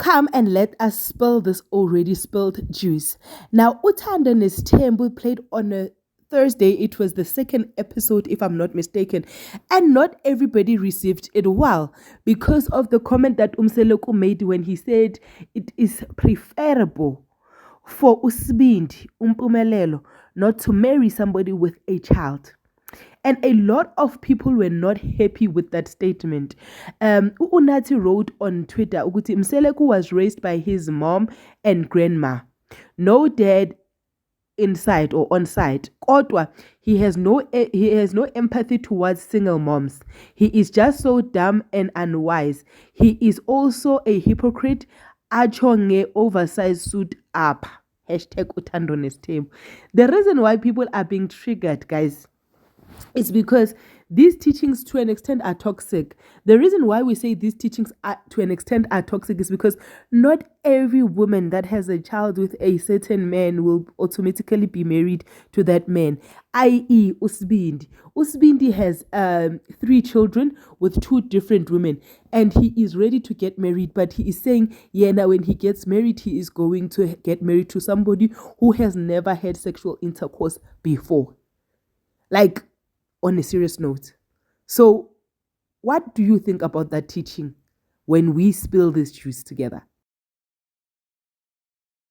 Come and let us spill this already spilled juice. Now, Uthando Nesthembu played on a Thursday. It was the second episode, if I'm not mistaken. And not everybody received it well because of the comment that Mseleku made when he said it is preferable for Usibindi, Umpumelelo, not to marry somebody with a child. And a lot of people were not happy with that statement. Unati wrote on Twitter, ukuthi Mseleku was raised by his mom and grandma. No dad inside or on site. Kodwa, he has no empathy towards single moms. He is just so dumb and unwise. He is also a hypocrite. Achonge oversized suit up. Hashtag Uthando Nesthembu. The reason why people are being triggered, guys, it's because these teachings to an extent are toxic. The reason why we say these teachings to an extent are toxic is because not every woman that has a child with a certain man will automatically be married to that man. I.e. Usibindi. Usibindi has 3 children with 2 different women and he is ready to get married, but he is saying, yeah, now when he gets married, he is going to get married to somebody who has never had sexual intercourse before. Like, on a serious note. So, what do you think about that teaching when we spill this juice together?